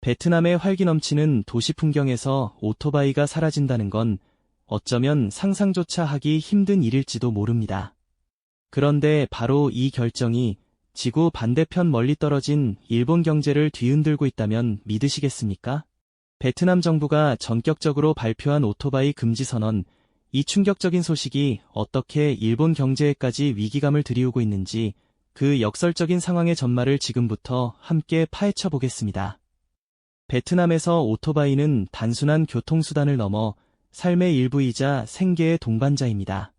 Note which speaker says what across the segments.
Speaker 1: 베트남의 활기 넘치는 도시 풍경에서 오토바이가 사라진다는 건 어쩌면 상상조차 하기 힘든 일일지도 모릅니다. 그런데 바로 이 결정이 지구 반대편 멀리 떨어진 일본 경제를 뒤흔들고 있다면 믿으시겠습니까? 베트남 정부가 전격적으로 발표한 오토바이 금지 선언, 이 충격적인 소식이 어떻게 일본 경제에까지 위기감을 들이우고 있는지 그 역설적인 상황의 전말을 지금부터 함께 파헤쳐 보겠습니다. 베트남에서 오토바이는 단순한 교통수단을 넘어 삶의 일부이자 생계의 동반자입니다.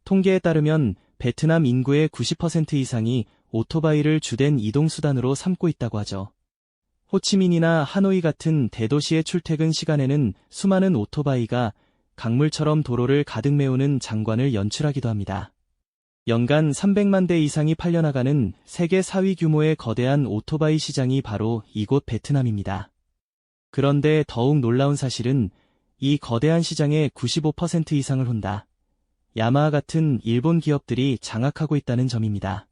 Speaker 1: 통계에 따르면 베트남 인구의 90% 이상이 오토바이를 주된 이동수단으로 삼고 있다고 하죠. 호치민이나 하노이 같은 대도시의 출퇴근 시간에는 수많은 오토바이가 강물처럼 도로를 가득 메우는 장관을 연출하기도 합니다. 연간 300만 대 이상이 팔려나가는 세계 4위 규모의 거대한 오토바이 시장이 바로 이곳 베트남입니다. 그런데 더욱 놀라운 사실은 이 거대한 시장의 95% 이상을 혼다 야마하 같은 일본 기업들이 장악하고 있다는 점입니다.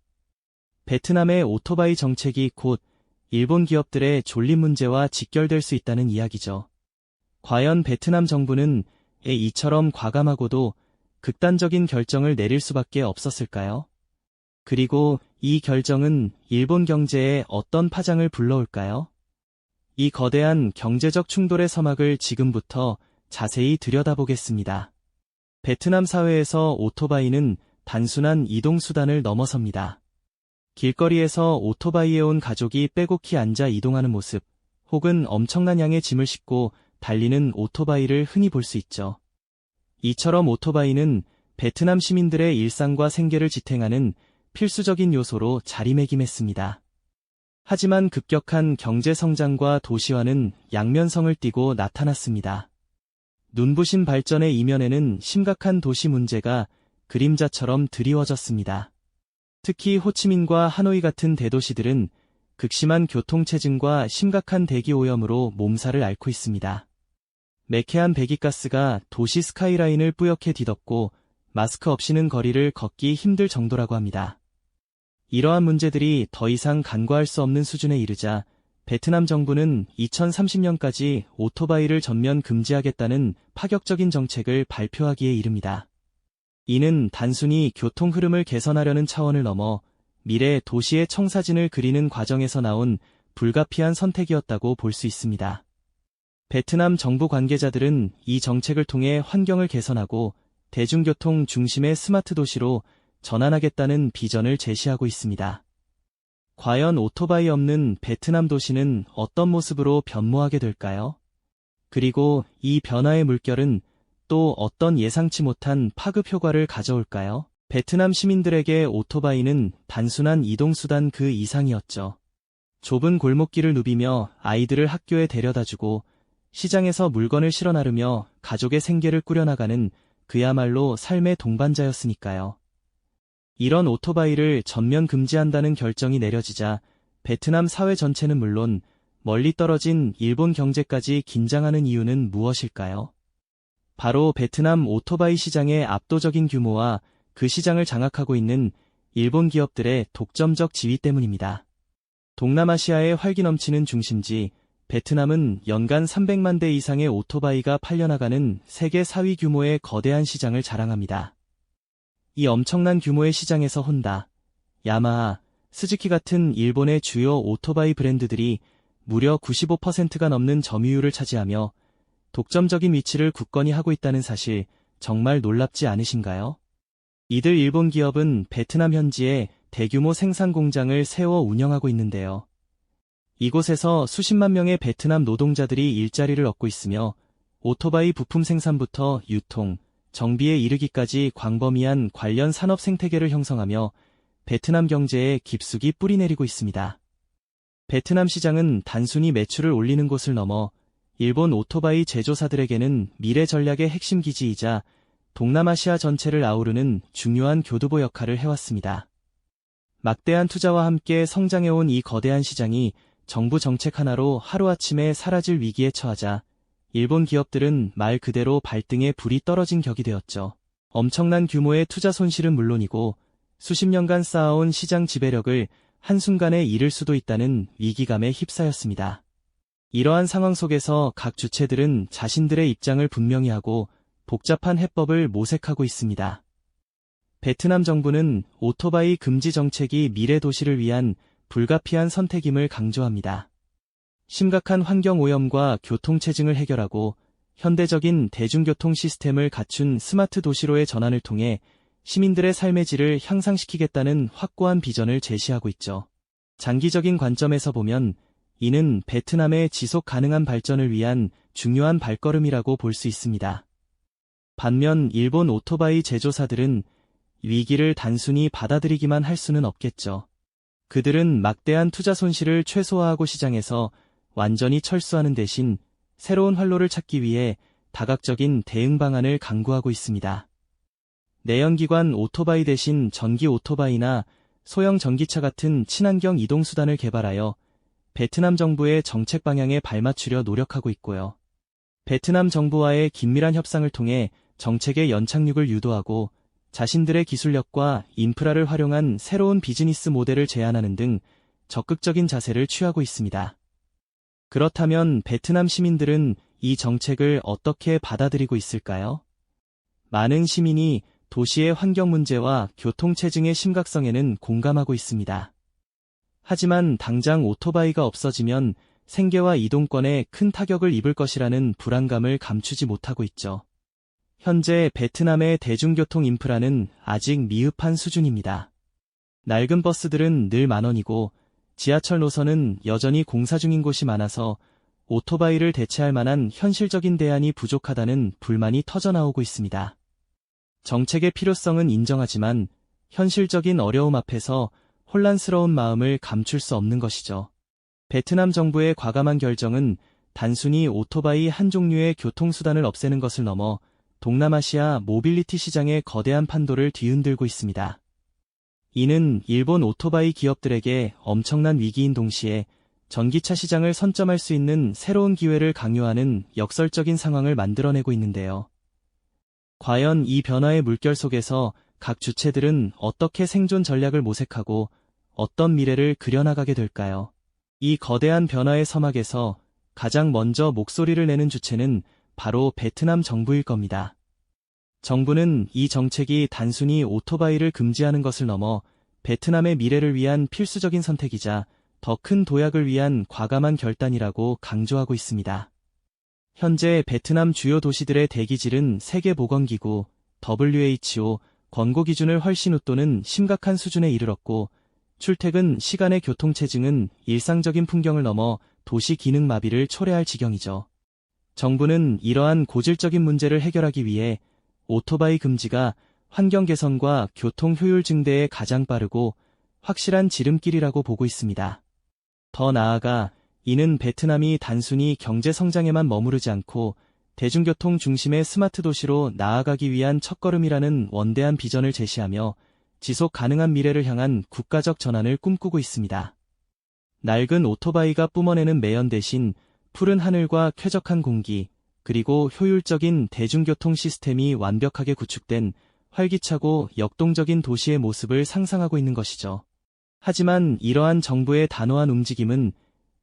Speaker 1: 베트남의 오토바이 정책이 곧 일본 기업들의 존립 문제와 직결될 수 있다는 이야기죠. 과연 베트남 정부는 이처럼 과감하고도 극단적인 결정을 내릴 수밖에 없었을까요? 그리고 이 결정은 일본 경제에 어떤 파장을 불러올까요? 이 거대한 경제적 충돌의 서막을 지금부터 자세히 들여다보겠습니다. 베트남 사회에서 오토바이는 단순한 이동수단을 넘어섭니다. 길거리에서 오토바이에 온 가족이 빼곡히 앉아 이동하는 모습, 혹은 엄청난 양의 짐을 싣고 달리는 오토바이를 흔히 볼 수 있죠. 이처럼 오토바이는 베트남 시민들의 일상과 생계를 지탱하는 필수적인 요소로 자리매김했습니다. 하지만 급격한 경제 성장과 도시화는 양면성을 띠고 나타났습니다. 눈부신 발전의 이면에는 심각한 도시 문제가 그림자처럼 드리워졌습니다. 특히 호치민과 하노이 같은 대도시들은 극심한 교통체증과 심각한 대기 오염으로 몸살을 앓고 있습니다. 매캐한 배기가스가 도시 스카이라인을 뿌옇게 뒤덮고 마스크 없이는 거리를 걷기 힘들 정도라고 합니다. 이러한 문제들이 더 이상 간과할 수 없는 수준에 이르자 베트남 정부는 2030년까지 오토바이를 전면 금지하겠다는 파격적인 정책을 발표하기에 이릅니다. 이는 단순히 교통 흐름을 개선하려는 차원을 넘어 미래 도시의 청사진을 그리는 과정에서 나온 불가피한 선택이었다고 볼 수 있습니다. 베트남 정부 관계자들은 이 정책을 통해 환경을 개선하고 대중교통 중심의 스마트 도시로 전환하겠다는 비전을 제시하고 있습니다. 과연 오토바이 없는 베트남 도시는 어떤 모습으로 변모하게 될까요? 그리고 이 변화의 물결은 또 어떤 예상치 못한 파급 효과를 가져올까요? 베트남 시민들에게 오토바이는 단순한 이동수단 그 이상이었죠. 좁은 골목길을 누비며 아이들을 학교에 데려다주고 시장에서 물건을 실어 나르며 가족의 생계를 꾸려나가는 그야말로 삶의 동반자였으니까요. 이런 오토바이를 전면 금지한다는 결정이 내려지자 베트남 사회 전체는 물론 멀리 떨어진 일본 경제까지 긴장하는 이유는 무엇일까요? 바로 베트남 오토바이 시장의 압도적인 규모와 그 시장을 장악하고 있는 일본 기업들의 독점적 지위 때문입니다. 동남아시아의 활기 넘치는 중심지 베트남은 연간 300만 대 이상의 오토바이가 팔려나가는 세계 4위 규모의 거대한 시장을 자랑합니다. 이 엄청난 규모의 시장에서 혼다, 야마하, 스즈키 같은 일본의 주요 오토바이 브랜드들이 무려 95%가 넘는 점유율을 차지하며 독점적인 위치를 굳건히 하고 있다는 사실 정말 놀랍지 않으신가요? 이들 일본 기업은 베트남 현지에 대규모 생산 공장을 세워 운영하고 있는데요. 이곳에서 수십만 명의 베트남 노동자들이 일자리를 얻고 있으며 오토바이 부품 생산부터 유통, 정비에 이르기까지 광범위한 관련 산업 생태계를 형성하며 베트남 경제에 깊숙이 뿌리내리고 있습니다. 베트남 시장은 단순히 매출을 올리는 곳을 넘어 일본 오토바이 제조사들에게는 미래 전략의 핵심 기지이자 동남아시아 전체를 아우르는 중요한 교두보 역할을 해왔습니다. 막대한 투자와 함께 성장해온 이 거대한 시장이 정부 정책 하나로 하루아침에 사라질 위기에 처하자 일본 기업들은 말 그대로 발등에 불이 떨어진 격이 되었죠. 엄청난 규모의 투자 손실은 물론이고 수십 년간 쌓아온 시장 지배력을 한순간에 잃을 수도 있다는 위기감에 휩싸였습니다. 이러한 상황 속에서 각 주체들은 자신들의 입장을 분명히 하고 복잡한 해법을 모색하고 있습니다. 베트남 정부는 오토바이 금지 정책이 미래 도시를 위한 불가피한 선택임을 강조합니다. 심각한 환경오염과 교통체증을 해결하고 현대적인 대중교통 시스템을 갖춘 스마트 도시로의 전환을 통해 시민들의 삶의 질을 향상시키겠다는 확고한 비전을 제시하고 있죠. 장기적인 관점에서 보면 이는 베트남의 지속 가능한 발전을 위한 중요한 발걸음이라고 볼 수 있습니다. 반면 일본 오토바이 제조사들은 위기를 단순히 받아들이기만 할 수는 없겠죠. 그들은 막대한 투자 손실을 최소화하고 시장에서 완전히 철수하는 대신 새로운 활로를 찾기 위해 다각적인 대응 방안을 강구하고 있습니다. 내연기관 오토바이 대신 전기 오토바이나 소형 전기차 같은 친환경 이동수단을 개발하여 베트남 정부의 정책 방향에 발맞추려 노력하고 있고요. 베트남 정부와의 긴밀한 협상을 통해 정책의 연착륙을 유도하고 자신들의 기술력과 인프라를 활용한 새로운 비즈니스 모델을 제안하는 등 적극적인 자세를 취하고 있습니다. 그렇다면 베트남 시민들은 이 정책을 어떻게 받아들이고 있을까요? 많은 시민이 도시의 환경 문제와 교통체증의 심각성에는 공감하고 있습니다. 하지만 당장 오토바이가 없어지면 생계와 이동권에 큰 타격을 입을 것이라는 불안감을 감추지 못하고 있죠. 현재 베트남의 대중교통 인프라는 아직 미흡한 수준입니다. 낡은 버스들은 늘 만원이고 지하철 노선은 여전히 공사 중인 곳이 많아서 오토바이를 대체할 만한 현실적인 대안이 부족하다는 불만이 터져나오고 있습니다. 정책의 필요성은 인정하지만 현실적인 어려움 앞에서 혼란스러운 마음을 감출 수 없는 것이죠. 베트남 정부의 과감한 결정은 단순히 오토바이 한 종류의 교통수단을 없애는 것을 넘어 동남아시아 모빌리티 시장의 거대한 판도를 뒤흔들고 있습니다. 이는 일본 오토바이 기업들에게 엄청난 위기인 동시에 전기차 시장을 선점할 수 있는 새로운 기회를 강요하는 역설적인 상황을 만들어내고 있는데요. 과연 이 변화의 물결 속에서 각 주체들은 어떻게 생존 전략을 모색하고 어떤 미래를 그려나가게 될까요? 이 거대한 변화의 서막에서 가장 먼저 목소리를 내는 주체는 바로 베트남 정부일 겁니다. 정부는 이 정책이 단순히 오토바이를 금지하는 것을 넘어 베트남의 미래를 위한 필수적인 선택이자 더 큰 도약을 위한 과감한 결단이라고 강조하고 있습니다. 현재 베트남 주요 도시들의 대기질은 세계보건기구, WHO, 권고 기준을 훨씬 웃도는 심각한 수준에 이르렀고 출퇴근 시간의 교통체증은 일상적인 풍경을 넘어 도시 기능 마비를 초래할 지경이죠. 정부는 이러한 고질적인 문제를 해결하기 위해 오토바이 금지가 환경 개선과 교통 효율 증대에 가장 빠르고 확실한 지름길이라고 보고 있습니다. 더 나아가 이는 베트남이 단순히 경제 성장에만 머무르지 않고 대중교통 중심의 스마트 도시로 나아가기 위한 첫걸음이라는 원대한 비전을 제시하며 지속 가능한 미래를 향한 국가적 전환을 꿈꾸고 있습니다. 낡은 오토바이가 뿜어내는 매연 대신 푸른 하늘과 쾌적한 공기, 그리고 효율적인 대중교통 시스템이 완벽하게 구축된 활기차고 역동적인 도시의 모습을 상상하고 있는 것이죠. 하지만 이러한 정부의 단호한 움직임은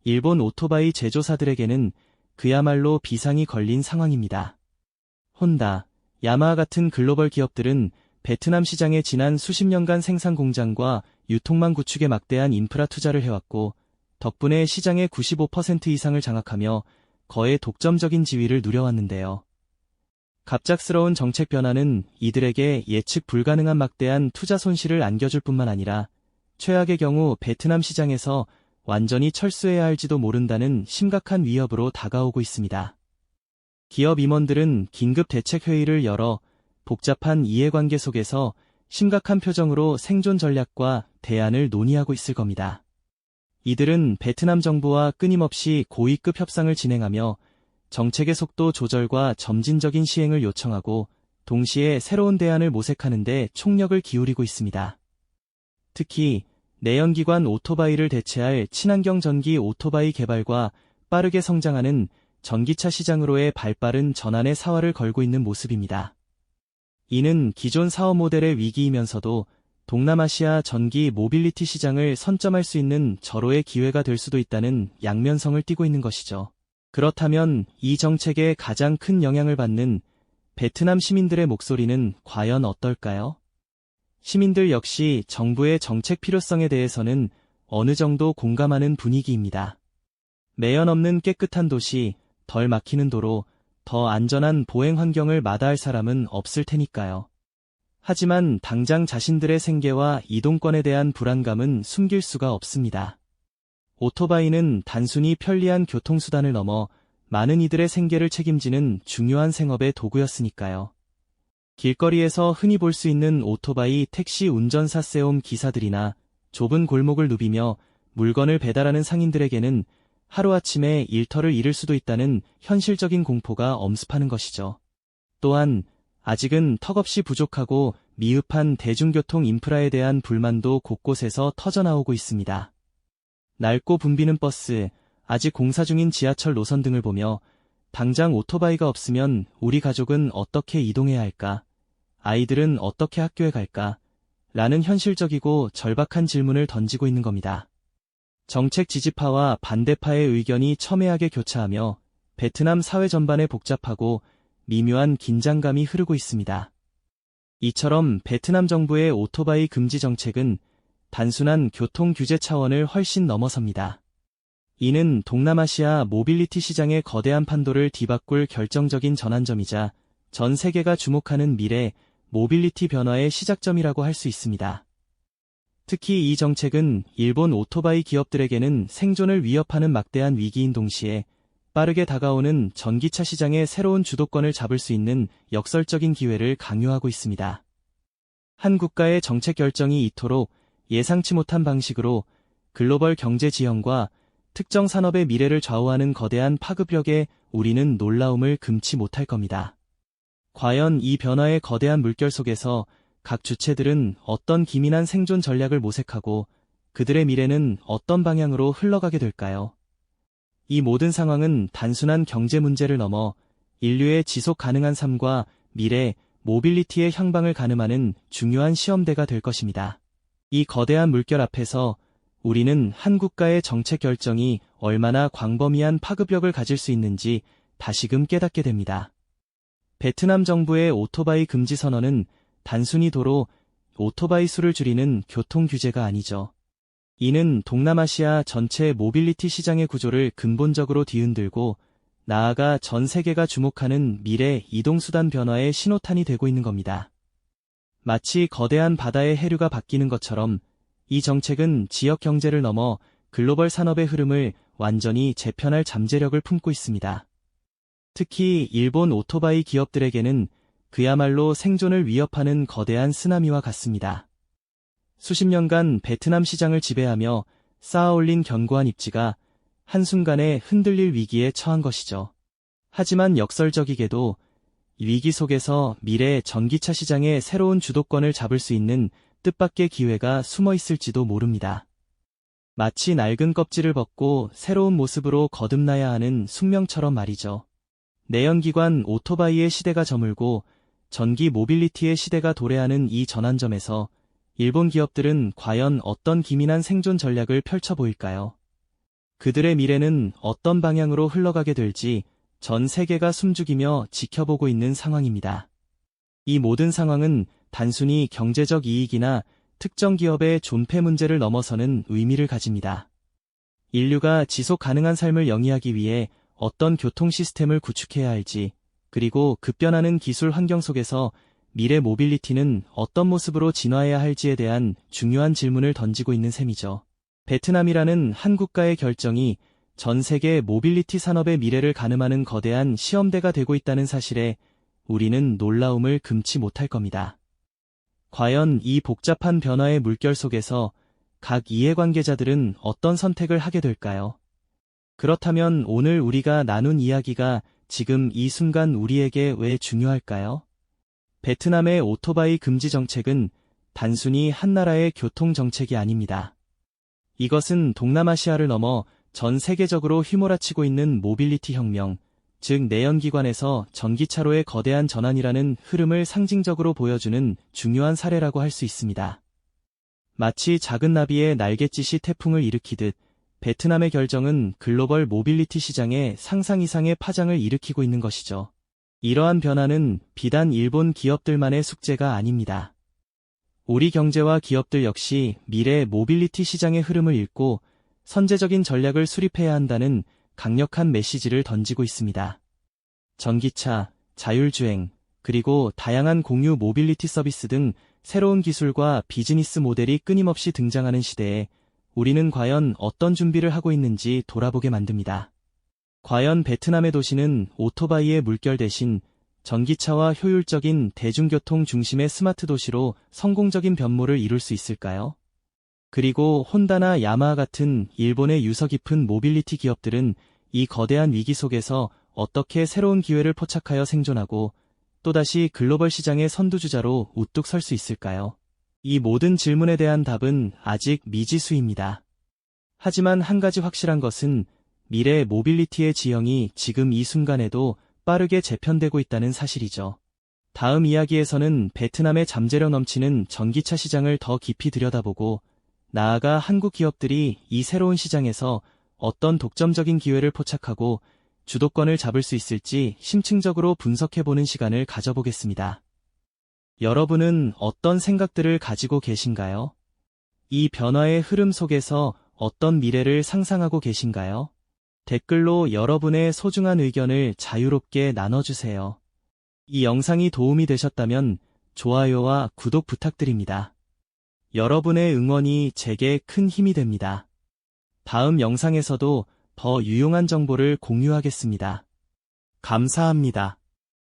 Speaker 1: 일본 오토바이 제조사들에게는 그야말로 비상이 걸린 상황입니다. 혼다, 야마하 같은 글로벌 기업들은 베트남 시장에 지난 수십 년간 생산 공장과 유통망 구축에 막대한 인프라 투자를 해왔고 덕분에 시장의 95% 이상을 장악하며 거의 독점적인 지위를 누려왔는데요. 갑작스러운 정책 변화는 이들에게 예측 불가능한 막대한 투자 손실을 안겨줄 뿐만 아니라 최악의 경우 베트남 시장에서 완전히 철수해야 할지도 모른다는 심각한 위협으로 다가오고 있습니다. 기업 임원들은 긴급 대책 회의를 열어 복잡한 이해관계 속에서 심각한 표정으로 생존 전략과 대안을 논의하고 있을 겁니다. 이들은 베트남 정부와 끊임없이 고위급 협상을 진행하며 정책의 속도 조절과 점진적인 시행을 요청하고 동시에 새로운 대안을 모색하는 데 총력을 기울이고 있습니다. 특히 내연기관 오토바이를 대체할 친환경 전기 오토바이 개발과 빠르게 성장하는 전기차 시장으로의 발빠른 전환의 사활을 걸고 있는 모습입니다. 이는 기존 사업 모델의 위기이면서도 동남아시아 전기 모빌리티 시장을 선점할 수 있는 절호의 기회가 될 수도 있다는 양면성을 띠고 있는 것이죠. 그렇다면 이 정책에 가장 큰 영향을 받는 베트남 시민들의 목소리는 과연 어떨까요? 시민들 역시 정부의 정책 필요성에 대해서는 어느 정도 공감하는 분위기입니다. 매연 없는 깨끗한 도시, 덜 막히는 도로, 더 안전한 보행 환경을 마다할 사람은 없을 테니까요. 하지만 당장 자신들의 생계와 이동권에 대한 불안감은 숨길 수가 없습니다. 오토바이는 단순히 편리한 교통수단을 넘어 많은 이들의 생계를 책임지는 중요한 생업의 도구였으니까요. 길거리에서 흔히 볼 수 있는 오토바이 택시 운전사 세움 기사들이나 좁은 골목을 누비며 물건을 배달하는 상인들에게는 하루아침에 일터를 잃을 수도 있다는 현실적인 공포가 엄습하는 것이죠. 또한 아직은 턱없이 부족하고 미흡한 대중교통 인프라에 대한 불만도 곳곳에서 터져나오고 있습니다. 낡고 붐비는 버스, 아직 공사 중인 지하철 노선 등을 보며 당장 오토바이가 없으면 우리 가족은 어떻게 이동해야 할까? 아이들은 어떻게 학교에 갈까? 라는 현실적이고 절박한 질문을 던지고 있는 겁니다. 정책 지지파와 반대파의 의견이 첨예하게 교차하며 베트남 사회 전반에 복잡하고 미묘한 긴장감이 흐르고 있습니다. 이처럼 베트남 정부의 오토바이 금지 정책은 단순한 교통 규제 차원을 훨씬 넘어섭니다. 이는 동남아시아 모빌리티 시장의 거대한 판도를 뒤바꿀 결정적인 전환점이자 전 세계가 주목하는 미래 모빌리티 변화의 시작점이라고 할 수 있습니다. 특히 이 정책은 일본 오토바이 기업들에게는 생존을 위협하는 막대한 위기인 동시에 빠르게 다가오는 전기차 시장의 새로운 주도권을 잡을 수 있는 역설적인 기회를 강요하고 있습니다. 한 국가의 정책 결정이 이토록 예상치 못한 방식으로 글로벌 경제 지형과 특정 산업의 미래를 좌우하는 거대한 파급력에 우리는 놀라움을 금치 못할 겁니다. 과연 이 변화의 거대한 물결 속에서 각 주체들은 어떤 기민한 생존 전략을 모색하고 그들의 미래는 어떤 방향으로 흘러가게 될까요? 이 모든 상황은 단순한 경제 문제를 넘어 인류의 지속 가능한 삶과 미래, 모빌리티의 향방을 가늠하는 중요한 시험대가 될 것입니다. 이 거대한 물결 앞에서 우리는 한 국가의 정책 결정이 얼마나 광범위한 파급력을 가질 수 있는지 다시금 깨닫게 됩니다. 베트남 정부의 오토바이 금지 선언은 단순히 도로, 오토바이 수를 줄이는 교통 규제가 아니죠. 이는 동남아시아 전체 모빌리티 시장의 구조를 근본적으로 뒤흔들고 나아가 전 세계가 주목하는 미래 이동수단 변화의 신호탄이 되고 있는 겁니다. 마치 거대한 바다의 해류가 바뀌는 것처럼 이 정책은 지역 경제를 넘어 글로벌 산업의 흐름을 완전히 재편할 잠재력을 품고 있습니다. 특히 일본 오토바이 기업들에게는 그야말로 생존을 위협하는 거대한 쓰나미와 같습니다. 수십 년간 베트남 시장을 지배하며 쌓아올린 견고한 입지가 한순간에 흔들릴 위기에 처한 것이죠. 하지만 역설적이게도 위기 속에서 미래 전기차 시장의 새로운 주도권을 잡을 수 있는 뜻밖의 기회가 숨어 있을지도 모릅니다. 마치 낡은 껍질을 벗고 새로운 모습으로 거듭나야 하는 숙명처럼 말이죠. 내연기관 오토바이의 시대가 저물고 전기 모빌리티의 시대가 도래하는 이 전환점에서 일본 기업들은 과연 어떤 기민한 생존 전략을 펼쳐 보일까요? 그들의 미래는 어떤 방향으로 흘러가게 될지 전 세계가 숨죽이며 지켜보고 있는 상황입니다. 이 모든 상황은 단순히 경제적 이익이나 특정 기업의 존폐 문제를 넘어서는 의미를 가집니다. 인류가 지속 가능한 삶을 영위하기 위해 어떤 교통 시스템을 구축해야 할지, 그리고 급변하는 기술 환경 속에서 미래 모빌리티는 어떤 모습으로 진화해야 할지에 대한 중요한 질문을 던지고 있는 셈이죠. 베트남이라는 한 국가의 결정이 전 세계 모빌리티 산업의 미래를 가늠하는 거대한 시험대가 되고 있다는 사실에 우리는 놀라움을 금치 못할 겁니다. 과연 이 복잡한 변화의 물결 속에서 각 이해관계자들은 어떤 선택을 하게 될까요? 그렇다면 오늘 우리가 나눈 이야기가 지금 이 순간 우리에게 왜 중요할까요? 베트남의 오토바이 금지 정책은 단순히 한 나라의 교통 정책이 아닙니다. 이것은 동남아시아를 넘어 전 세계적으로 휘몰아치고 있는 모빌리티 혁명, 즉 내연기관에서 전기차로의 거대한 전환이라는 흐름을 상징적으로 보여주는 중요한 사례라고 할 수 있습니다. 마치 작은 나비의 날갯짓이 태풍을 일으키듯 베트남의 결정은 글로벌 모빌리티 시장에 상상 이상의 파장을 일으키고 있는 것이죠. 이러한 변화는 비단 일본 기업들만의 숙제가 아닙니다. 우리 경제와 기업들 역시 미래 모빌리티 시장의 흐름을 읽고 선제적인 전략을 수립해야 한다는 강력한 메시지를 던지고 있습니다. 전기차, 자율주행, 그리고 다양한 공유 모빌리티 서비스 등 새로운 기술과 비즈니스 모델이 끊임없이 등장하는 시대에 우리는 과연 어떤 준비를 하고 있는지 돌아보게 만듭니다. 과연 베트남의 도시는 오토바이의 물결 대신 전기차와 효율적인 대중교통 중심의 스마트 도시로 성공적인 변모를 이룰 수 있을까요? 그리고 혼다나 야마하 같은 일본의 유서 깊은 모빌리티 기업들은 이 거대한 위기 속에서 어떻게 새로운 기회를 포착하여 생존하고 또다시 글로벌 시장의 선두주자로 우뚝 설 수 있을까요? 이 모든 질문에 대한 답은 아직 미지수입니다. 하지만 한 가지 확실한 것은 미래 모빌리티의 지형이 지금 이 순간에도 빠르게 재편되고 있다는 사실이죠. 다음 이야기에서는 베트남의 잠재력 넘치는 전기차 시장을 더 깊이 들여다보고 나아가 한국 기업들이 이 새로운 시장에서 어떤 독점적인 기회를 포착하고 주도권을 잡을 수 있을지 심층적으로 분석해보는 시간을 가져보겠습니다. 여러분은 어떤 생각들을 가지고 계신가요? 이 변화의 흐름 속에서 어떤 미래를 상상하고 계신가요? 댓글로 여러분의 소중한 의견을 자유롭게 나눠주세요. 이 영상이 도움이 되셨다면 좋아요와 구독 부탁드립니다. 여러분의 응원이 제게 큰 힘이 됩니다. 다음 영상에서도 더 유용한 정보를 공유하겠습니다. 감사합니다.